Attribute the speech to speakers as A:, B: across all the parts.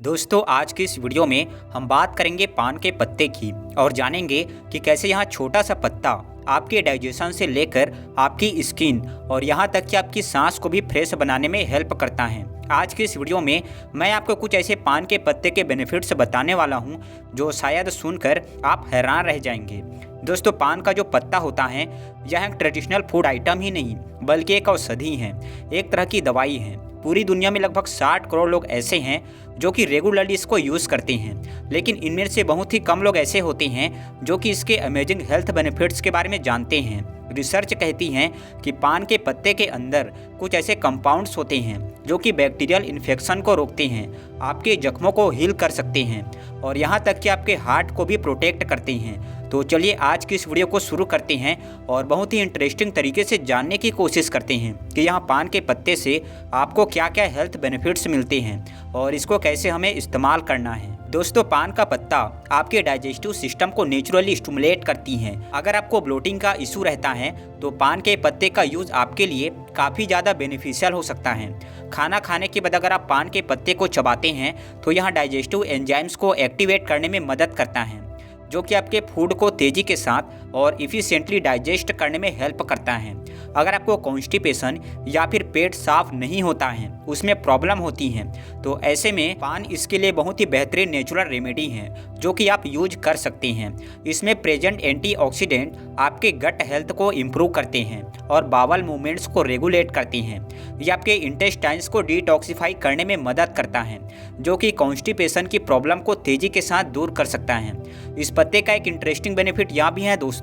A: दोस्तों आज की इस वीडियो में हम बात करेंगे पान के पत्ते की और जानेंगे कि कैसे यहाँ छोटा सा पत्ता आपके डाइजेशन से लेकर आपकी स्किन और यहाँ तक कि आपकी सांस को भी फ्रेश बनाने में हेल्प करता है। आज की इस वीडियो में मैं आपको कुछ ऐसे पान के पत्ते के बेनिफिट्स बताने वाला हूँ जो शायद सुनकर आप हैरान रह जाएंगे। दोस्तों पान का जो पत्ता होता है यह एक ट्रेडिशनल फूड आइटम ही नहीं बल्कि एक औषधि है, एक तरह की दवाई है। पूरी दुनिया में लगभग 60 करोड़ लोग ऐसे हैं जो कि रेगुलरली इसको यूज़ करते हैं, लेकिन इनमें से बहुत ही कम लोग ऐसे होते हैं जो कि इसके अमेजिंग हेल्थ बेनिफिट्स के बारे में जानते हैं। रिसर्च कहती है कि पान के पत्ते के अंदर कुछ ऐसे कंपाउंड्स होते हैं जो कि बैक्टीरियल इन्फेक्शन को रोकते हैं, आपके जख्मों को हील कर सकते हैं और यहाँ तक कि आपके हार्ट को भी प्रोटेक्ट करते हैं। तो चलिए आज की इस वीडियो को शुरू करते हैं और बहुत ही इंटरेस्टिंग तरीके से जानने की कोशिश करते हैं कि यहाँ पान के पत्ते से आपको क्या क्या हेल्थ बेनिफिट्स मिलते हैं और इसको कैसे हमें इस्तेमाल करना है। दोस्तों पान का पत्ता आपके डाइजेस्टिव सिस्टम को नेचुरली स्टिमुलेट करती हैं। अगर आपको ब्लोटिंग का इशू रहता है तो पान के पत्ते का यूज़ आपके लिए काफ़ी ज़्यादा बेनिफिशियल हो सकता है। खाना खाने के बाद अगर आप पान के पत्ते को चबाते हैं तो यहाँ डाइजेस्टिव एंजाइम्स को एक्टिवेट करने में मदद करता है जो कि आपके फूड को तेज़ी के साथ और इफ़िशिएंटली डाइजेस्ट करने में हेल्प करता है। अगर आपको कॉन्स्टिपेशन या फिर पेट साफ नहीं होता है, उसमें प्रॉब्लम होती है, तो ऐसे में पान इसके लिए बहुत ही बेहतरीन नेचुरल रेमेडी है जो कि आप यूज कर सकते हैं। इसमें प्रेजेंट एंटीऑक्सीडेंट आपके गट हेल्थ को इम्प्रूव करते हैं और बावल मूवमेंट्स को रेगुलेट करते हैं। ये आपके इंटेस्टाइन्स को डिटॉक्सिफाई करने में मदद करता है जो कि कॉन्स्टिपेशन की प्रॉब्लम को तेज़ी के साथ दूर कर सकता है। इस पत्ते का एक इंटरेस्टिंग बेनिफिट यह भी है दोस्तों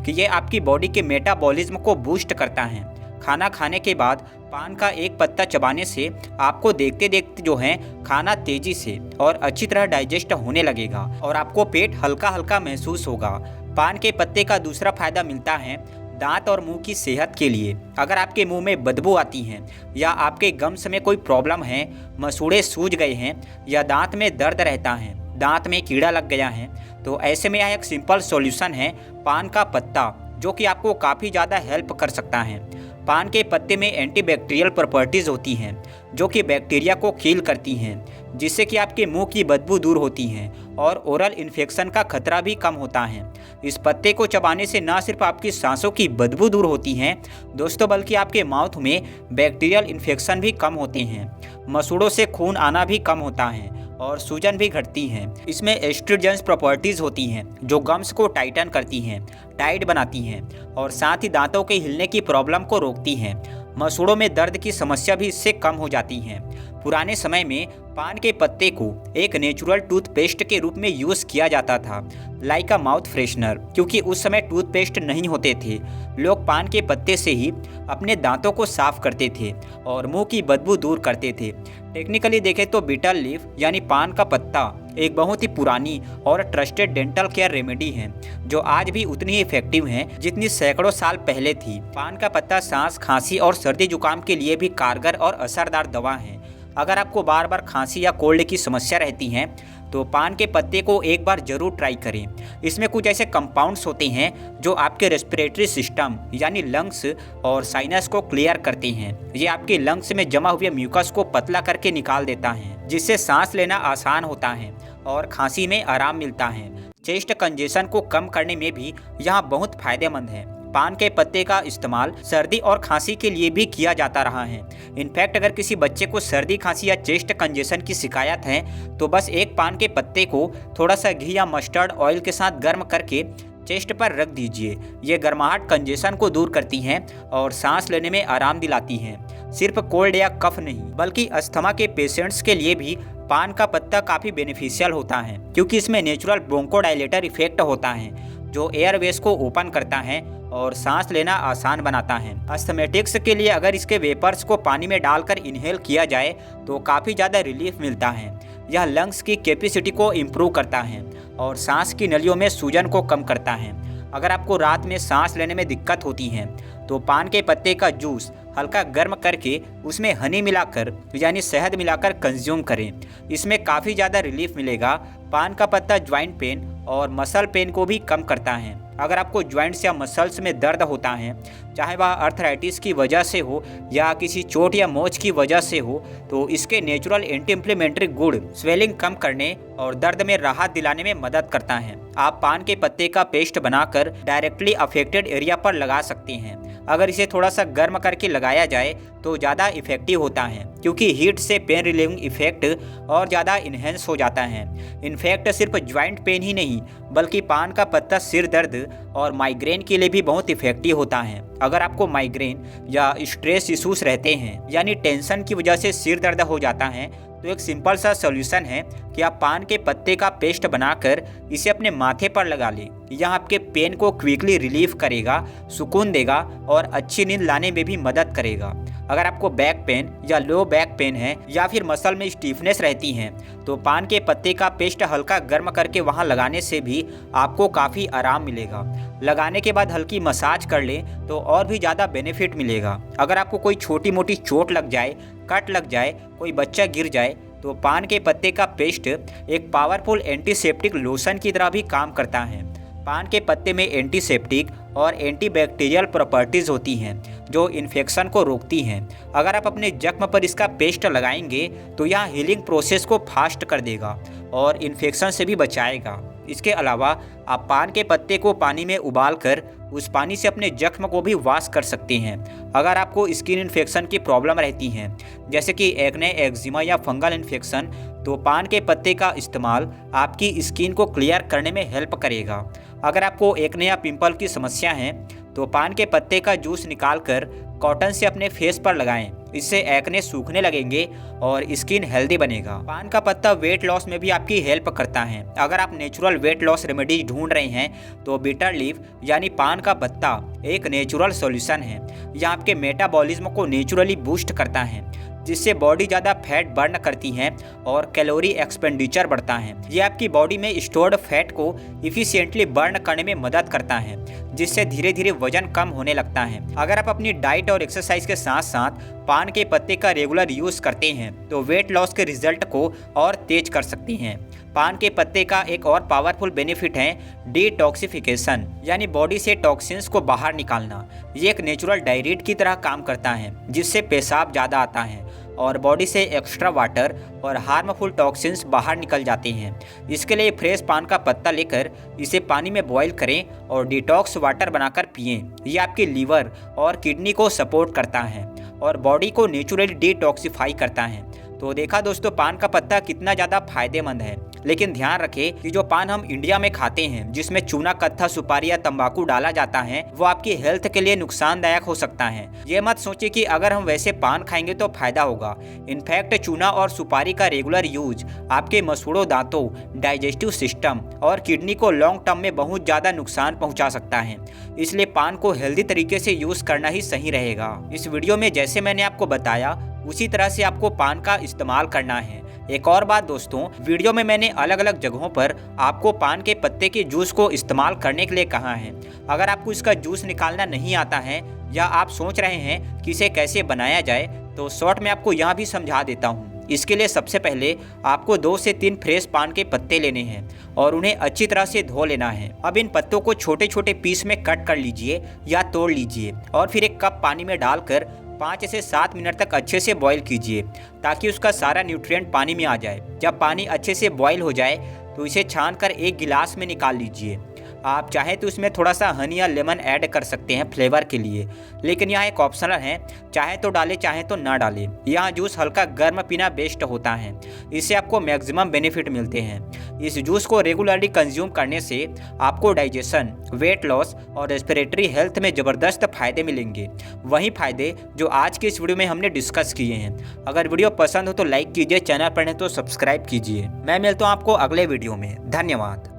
A: कि ये आपकी बॉडी के मेटाबॉलिज्म को बूस्ट करता है। खाना खाने के बाद पान का एक पत्ता चबाने से आपको देखते देखते जो है खाना तेजी से और अच्छी तरह डाइजेस्ट होने लगेगा और आपको पेट हल्का हल्का महसूस होगा। पान के पत्ते का दूसरा फायदा मिलता है दांत और मुंह की सेहत के लिए। अगर आपके मुंह में बदबू आती है या आपके गम्स में कोई प्रॉब्लम है, मसूड़े सूज गए हैं या दांत में दर्द रहता है, दांत में कीड़ा लग गया है, तो ऐसे में यह एक सिंपल सॉल्यूशन है पान का पत्ता जो कि आपको काफ़ी ज़्यादा हेल्प कर सकता है। पान के पत्ते में एंटीबैक्टीरियल प्रॉपर्टीज़ होती हैं जो कि बैक्टीरिया को किल करती हैं, जिससे कि आपके मुंह की बदबू दूर होती है और ओरल इन्फेक्शन का खतरा भी कम होता है। इस पत्ते को चबाने से न सिर्फ आपकी सांसों की बदबू दूर होती है दोस्तों, बल्कि आपके माउथ में बैक्टीरियल इन्फेक्शन भी कम होते हैं, मसूड़ों से खून आना भी कम होता है और सूजन भी घटती है। इसमें एस्ट्रोजेंस प्रॉपर्टीज़ होती हैं जो गम्स को टाइटन करती हैं, टाइट बनाती हैं और साथ ही दांतों के हिलने की प्रॉब्लम को रोकती हैं। मसूड़ों में दर्द की समस्या भी इससे कम हो जाती है। पुराने समय में पान के पत्ते को एक नेचुरल टूथपेस्ट के रूप में यूज़ किया जाता था, लाइक अ माउथ फ्रेशनर, क्योंकि उस समय टूथपेस्ट नहीं होते थे। लोग पान के पत्ते से ही अपने दांतों को साफ करते थे और मुंह की बदबू दूर करते थे। टेक्निकली देखें तो बीटल लीफ यानी पान का पत्ता एक बहुत ही पुरानी और ट्रस्टेड डेंटल केयर रेमेडी है जो आज भी उतनी ही इफेक्टिव है जितनी सैकड़ों साल पहले थी। पान का पत्ता सांस, खांसी और सर्दी जुकाम के लिए भी कारगर और असरदार दवा है। अगर आपको बार बार खांसी या कोल्ड की समस्या रहती है तो पान के पत्ते को एक बार जरूर ट्राई करें। इसमें कुछ ऐसे कंपाउंड्स होते हैं जो आपके रेस्पिरेटरी सिस्टम यानी लंग्स और साइनस को क्लियर करते हैं। ये आपके लंग्स में जमा हुए म्यूकस को पतला करके निकाल देता है, जिससे सांस लेना आसान होता है और खांसी में आराम मिलता है। चेस्ट कंजेशन को कम करने में भी यहाँ बहुत फायदेमंद है। पान के पत्ते का इस्तेमाल सर्दी और खांसी के लिए भी किया जाता रहा है। इनफैक्ट अगर किसी बच्चे को सर्दी, खांसी या चेस्ट कंजेशन की शिकायत है तो बस एक पान के पत्ते को थोड़ा सा घी या मस्टर्ड ऑयल के साथ गर्म करके चेस्ट पर रख दीजिए। ये गर्माहट कंजेशन को दूर करती हैं और सांस लेने में आराम दिलाती हैं। सिर्फ कोल्ड या कफ नहीं बल्कि अस्थमा के पेशेंट्स के लिए भी पान का पत्ता काफ़ी बेनिफिशियल होता है, क्योंकि इसमें नेचुरल ब्रोंकोडायलेटर इफेक्ट होता है जो एयरवेज को ओपन करता है और सांस लेना आसान बनाता है। अस्थमेटिक्स के लिए अगर इसके वेपर्स को पानी में डालकर इनहेल किया जाए तो काफ़ी ज़्यादा रिलीफ मिलता है। यह लंग्स की कैपेसिटी को इम्प्रूव करता है और सांस की नलियों में सूजन को कम करता है। अगर आपको रात में सांस लेने में दिक्कत होती है तो पान के पत्ते का जूस हल्का गर्म करके उसमें हनी मिलाकर यानी शहद मिलाकर कंज्यूम करें। इसमें काफ़ी ज़्यादा रिलीफ मिलेगा। पान का पत्ता ज्वाइंट पेन और मसल पेन को भी कम करता है अगर आपको जॉइंट्स या मसल्स में दर्द होता है, चाहे वह अर्थराइटिस की वजह से हो या किसी चोट या मोच की वजह से हो, तो इसके नेचुरल एंटी इंफ्लेमेटरी गुण स्वेलिंग कम करने और दर्द में राहत दिलाने में मदद करता है। आप पान के पत्ते का पेस्ट बनाकर डायरेक्टली अफेक्टेड एरिया पर लगा सकते हैं। अगर इसे थोड़ा सा गर्म करके लगाया जाए तो ज़्यादा इफेक्टिव होता है, क्योंकि हीट से पेन रिलीविंग इफेक्ट और ज़्यादा इन्हेंस हो जाता है। इनफैक्ट सिर्फ ज्वाइंट पेन ही नहीं, बल्कि पान का पत्ता सिर दर्द और माइग्रेन के लिए भी बहुत इफेक्टिव होता है। अगर आपको माइग्रेन या स्ट्रेस इशूज रहते हैं, यानी टेंशन की वजह से सिर दर्द हो जाता है, तो एक सिंपल सा सॉल्यूशन है कि आप पान के पत्ते का पेस्ट बनाकर इसे अपने माथे पर लगा लें। यह आपके पेन को क्विकली रिलीफ करेगा, सुकून देगा और अच्छी नींद लाने में भी मदद करेगा। अगर आपको बैक पेन या लो बैक पेन है या फिर मसल में स्टीफनेस रहती है, तो पान के पत्ते का पेस्ट हल्का गर्म करके वहां लगाने से भी आपको काफ़ी आराम मिलेगा। लगाने के बाद हल्की मसाज कर लें तो और भी ज़्यादा बेनिफिट मिलेगा। अगर आपको कोई छोटी मोटी चोट लग जाए, कट लग जाए, कोई बच्चा गिर जाए, तो पान के पत्ते का पेस्ट एक पावरफुल एंटीसेप्टिक लोशन की तरह भी काम करता है। पान के पत्ते में एंटीसेप्टिक और एंटीबैक्टीरियल प्रॉपर्टीज़ होती हैं जो इन्फेक्शन को रोकती हैं। अगर आप अपने जख्म पर इसका पेस्ट लगाएंगे तो यह हीलिंग प्रोसेस को फास्ट कर देगा और इन्फेक्शन से भी बचाएगा। इसके अलावा आप पान के पत्ते को पानी में उबालकर उस पानी से अपने जख्म को भी वॉश कर सकते हैं। अगर आपको स्किन इन्फेक्शन की प्रॉब्लम रहती हैं, जैसे कि एक्ने, एक्जिमा या फंगल इन्फेक्शन, तो पान के पत्ते का इस्तेमाल आपकी स्किन को क्लियर करने में हेल्प करेगा। अगर आपको एक्ने या पिंपल की समस्या है तो पान के पत्ते का जूस निकालकर कॉटन से अपने फेस पर लगाएं। इससे एक्ने सूखने लगेंगे और स्किन हेल्दी बनेगा। पान का पत्ता वेट लॉस में भी आपकी हेल्प करता है। अगर आप नेचुरल वेट लॉस रेमेडीज ढूंढ रहे हैं तो बिटर लीफ यानी पान का पत्ता एक नेचुरल सॉल्यूशन है। यह आपके मेटाबॉलिज्म को नेचुरली बूस्ट करता है, जिससे बॉडी ज़्यादा फैट बर्न करती है और कैलोरी एक्सपेंडिचर बढ़ता है। ये आपकी बॉडी में स्टोर्ड फैट को इफिशिएंटली बर्न करने में मदद करता है, जिससे धीरे धीरे वजन कम होने लगता है। अगर आप अपनी डाइट और एक्सरसाइज के साथ साथ पान के पत्ते का रेगुलर यूज़ करते हैं तो वेट लॉस के रिजल्ट को और तेज कर सकते हैं। पान के पत्ते का एक और पावरफुल बेनिफिट है डिटॉक्सिफिकेशन, यानी बॉडी से टॉक्सिन्स को बाहर निकालना। ये एक नेचुरल डायरेट की तरह काम करता है, जिससे पेशाब ज़्यादा आता है और बॉडी से एक्स्ट्रा वाटर और हार्मफुल टॉक्सिन्स बाहर निकल जाते हैं। इसके लिए फ्रेश पान का पत्ता लेकर इसे पानी में बॉईल करें और डिटॉक्स वाटर बनाकर पिएं। ये आपके लीवर और किडनी को सपोर्ट करता है और बॉडी को नेचुरली डिटॉक्सिफाई करता है। तो देखा दोस्तों, पान का पत्ता कितना ज़्यादा फायदेमंद है। लेकिन ध्यान रखें कि जो पान हम इंडिया में खाते हैं, जिसमें चूना, कत्था, सुपारी या तंबाकू डाला जाता है, वो आपकी हेल्थ के लिए नुकसानदायक हो सकता है। ये मत सोचिए कि अगर हम वैसे पान खाएंगे तो फायदा होगा। इनफैक्ट चूना और सुपारी का रेगुलर यूज आपके मसूड़ों, दांतों, डाइजेस्टिव सिस्टम और किडनी को लॉन्ग टर्म में बहुत ज़्यादा नुकसान पहुँचा सकता है। इसलिए पान को हेल्दी तरीके से यूज़ करना ही सही रहेगा। इस वीडियो में जैसे मैंने आपको बताया उसी तरह से आपको पान का इस्तेमाल करना है। एक और बात दोस्तों, वीडियो में मैंने अलग अलग जगहों पर आपको पान के पत्ते के जूस को इस्तेमाल करने के लिए कहा है। अगर आपको इसका जूस निकालना नहीं आता है या आप सोच रहे हैं कि इसे कैसे बनाया जाए, तो शॉर्ट में आपको यहाँ भी समझा देता हूँ। इसके लिए सबसे पहले आपको 2 से 3 फ्रेश पान के पत्ते लेने हैं और उन्हें अच्छी तरह से धो लेना है। अब इन पत्तों को छोटे छोटे पीस में कट कर लीजिए या तोड़ लीजिए और फिर एक कप पानी में डालकर 5 से 7 मिनट तक अच्छे से बॉईल कीजिए, ताकि उसका सारा न्यूट्रिएंट पानी में आ जाए। जब पानी अच्छे से बॉईल हो जाए तो इसे छानकर एक गिलास में निकाल लीजिए। आप चाहे तो इसमें थोड़ा सा हनी या लेमन ऐड कर सकते हैं फ्लेवर के लिए, लेकिन यहाँ एक ऑप्शनल है, चाहे तो डालें चाहे तो ना डालें। यहाँ जूस हल्का गर्म पीना बेस्ट होता है, इससे आपको मैक्सिमम बेनिफिट मिलते हैं। इस जूस को रेगुलरली कंज्यूम करने से आपको डाइजेशन, वेट लॉस और रेस्पिरेटरी हेल्थ में ज़बरदस्त फ़ायदे मिलेंगे। वही फ़ायदे जो आज की इस वीडियो में हमने डिस्कस किए हैं। अगर वीडियो पसंद हो तो लाइक कीजिए, चैनल पर नहीं तो सब्सक्राइब कीजिए। मैं मिलता हूँ आपको अगले वीडियो में। धन्यवाद।